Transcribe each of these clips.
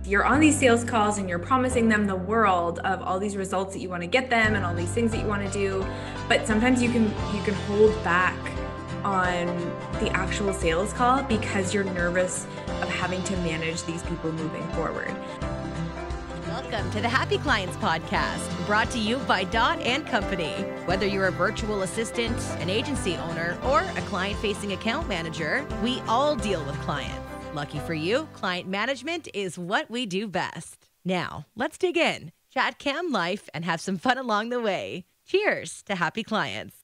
you're on these sales calls and you're promising them the world of all these results that you want to get them and all these things that you want to do, but sometimes you can hold back on the actual sales call because you're nervous of having to manage these people moving forward. Welcome to the Happy Clients Podcast, brought to you by Dot & Company. Whether you're a virtual assistant, an agency owner, or a client-facing account manager, we all deal with clients. Lucky for you, client management is what we do best. Now, let's dig in, chat cam life, and have some fun along the way. Cheers to happy clients.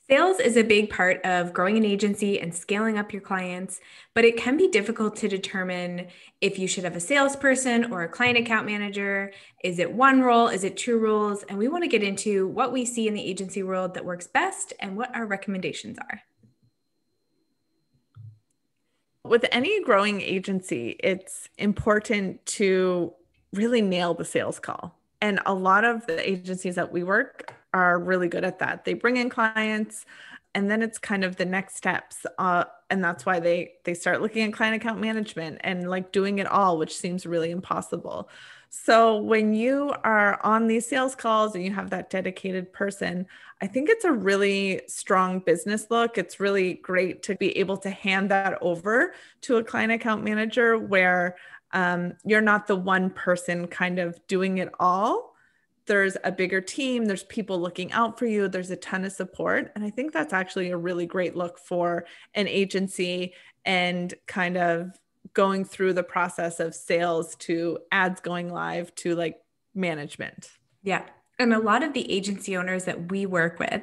Sales is a big part of growing an agency and scaling up your clients, but it can be difficult to determine if you should have a salesperson or a client account manager. Is it one role? Is it two roles? And we want to get into what we see in the agency world that works best and what our recommendations are. With any growing agency, it's important to really nail the sales call. And a lot of the agencies that we work are really good at that. They bring in clients and then it's kind of the next steps. And that's why they start looking at client account management and like doing it all, which seems really impossible. So when you are on these sales calls and you have that dedicated person, I think it's a really strong business look. It's really great to be able to hand that over to a client account manager where you're not the one person kind of doing it all. There's a bigger team. There's people looking out for you. There's a ton of support. And I think that's actually a really great look for an agency and kind of going through the process of sales to ads going live to like management. Yeah. And a lot of the agency owners that we work with,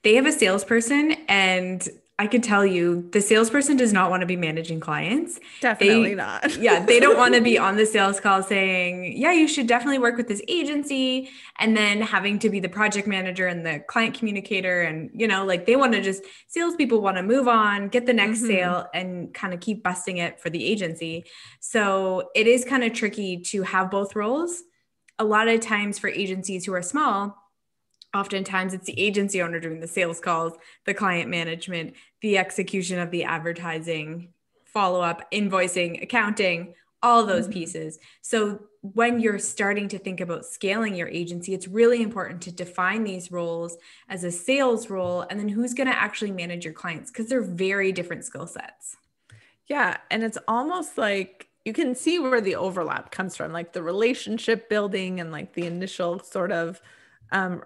they have a salesperson, and I could tell you the salesperson does not want to be managing clients. Definitely not. Yeah. They don't want to be on the sales call saying, yeah, you should definitely work with this agency. And then having to be the project manager and the client communicator. And, like they want to just, salespeople want to move on, get the next sale and kind of keep busting it for the agency. So it is kind of tricky to have both roles. A lot of times for agencies who are small, oftentimes it's the agency owner doing the sales calls, the client management, the execution of the advertising, follow-up, invoicing, accounting, all those pieces. So when you're starting to think about scaling your agency, it's really important to define these roles as a sales role, and then who's going to actually manage your clients, because they're very different skill sets. Yeah. And it's almost like you can see where the overlap comes from, like the relationship building and like the initial sort of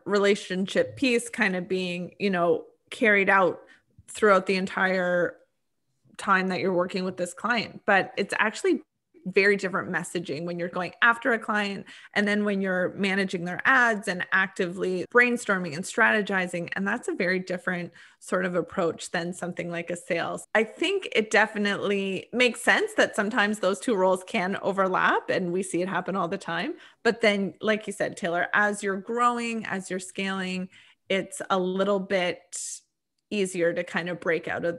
relationship piece kind of being, carried out throughout the entire time that you're working with this client. But it's actually very different messaging when you're going after a client and then when you're managing their ads and actively brainstorming and strategizing. And that's a very different sort of approach than something like a sales. I think it definitely makes sense that sometimes those two roles can overlap, and we see it happen all the time. But then, like you said, Taylor, as you're growing, as you're scaling, it's a little bit easier to kind of break out of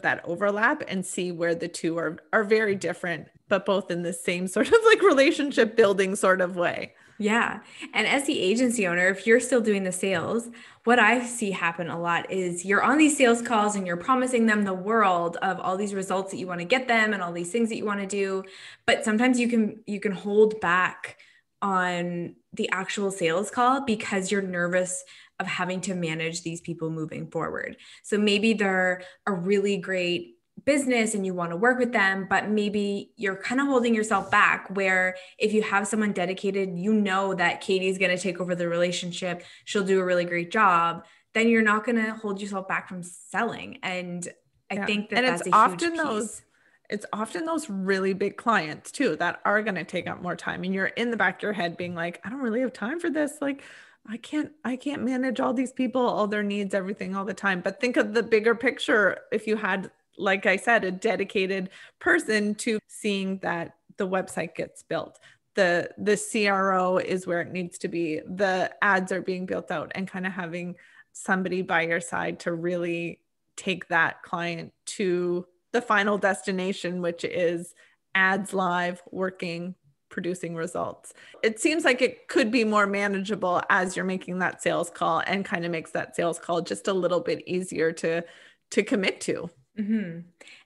that overlap and see where the two are very different, but both in the same sort of like relationship building sort of way. Yeah. And as the agency owner, if you're still doing the sales, what I see happen a lot is you're on these sales calls and you're promising them the world of all these results that you want to get them and all these things that you want to do. But sometimes you can hold back on the actual sales call because you're nervous of having to manage these people moving forward. So maybe they're a really great business and you want to work with them, but maybe you're kind of holding yourself back, where if you have someone dedicated, that Katie's going to take over the relationship, she'll do a really great job, then you're not going to hold yourself back from selling. And I think that's a huge piece. It's often those really big clients too that are going to take up more time. And you're in the back of your head being like, I don't really have time for this. Like, I can't manage all these people, all their needs, everything all the time. But think of the bigger picture. If you had, like I said, a dedicated person to seeing that the website gets built, the CRO is where it needs to be, the ads are being built out, and kind of having somebody by your side to really take that client to the final destination, which is ads live, working, producing results. It seems like it could be more manageable as you're making that sales call, and kind of makes that sales call just a little bit easier to commit to. Mm-hmm.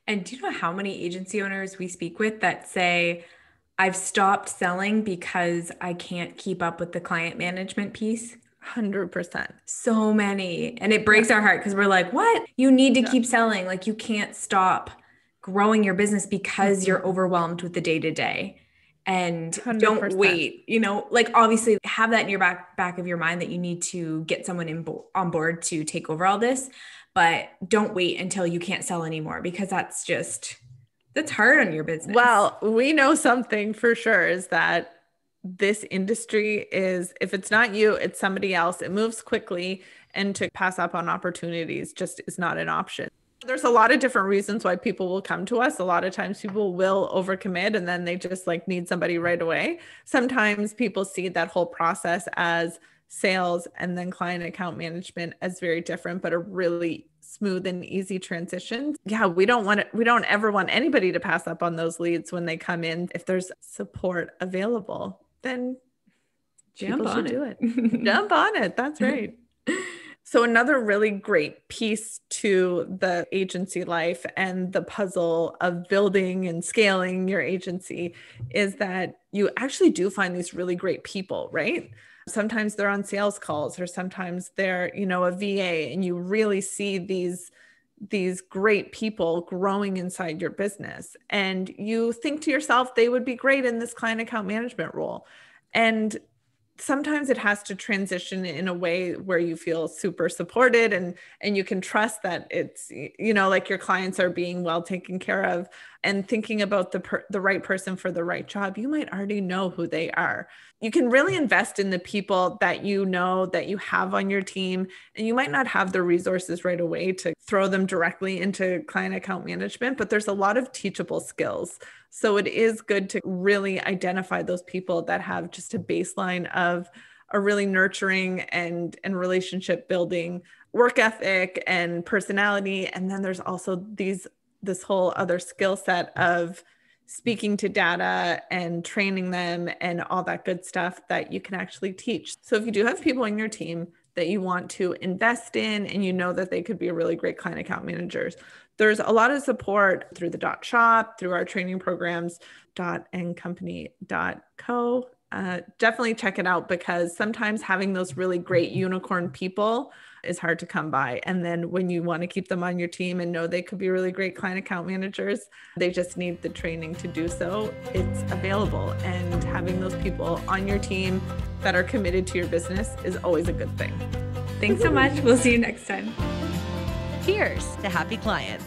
And do you know how many agency owners we speak with that say, I've stopped selling because I can't keep up with the client management piece. 100%. So many. And it breaks our heart because we're like, what? You need to Yeah. keep selling. Like you can't stop growing your business because you're overwhelmed with the day to day. And don't 100%. wait, like obviously have that in your back of your mind that you need to get someone on board to take over all this, but don't wait until you can't sell anymore because that's hard on your business. Well, we know something for sure is that this industry is, if it's not you, it's somebody else. It moves quickly, and to pass up on opportunities just is not an option. There's a lot of different reasons why people will come to us. A lot of times people will overcommit and then they just like need somebody right away. Sometimes people see that whole process as sales and then client account management as very different, but a really smooth and easy transition. Yeah, we don't ever want anybody to pass up on those leads when they come in. If there's support available, then people should do it. Jump on it. That's right. So another really great piece to the agency life and the puzzle of building and scaling your agency is that you actually do find these really great people, right? Sometimes they're on sales calls, or sometimes they're, a VA, and you really see these great people growing inside your business. And you think to yourself, they would be great in this client account management role. And sometimes it has to transition in a way where you feel super supported and you can trust that it's, like your clients are being well taken care of, and thinking about the right person for the right job. You might already know who they are. You can really invest in the people that you know that you have on your team, and you might not have the resources right away to throw them directly into client account management, but there's a lot of teachable skills. So it is good to really identify those people that have just a baseline of a really nurturing and relationship building work ethic and personality. And then there's also this whole other skill set of speaking to data and training them and all that good stuff that you can actually teach. So if you do have people in your team that you want to invest in and you know that they could be a really great client account managers, there's a lot of support through the .shop, through our training programs, .andcompany.co. Definitely check it out, because sometimes having those really great unicorn people is hard to come by. And then when you want to keep them on your team and know they could be really great client account managers, they just need the training to do so. It's available. And having those people on your team that are committed to your business is always a good thing. Thanks so much. We'll see you next time. Cheers to happy clients.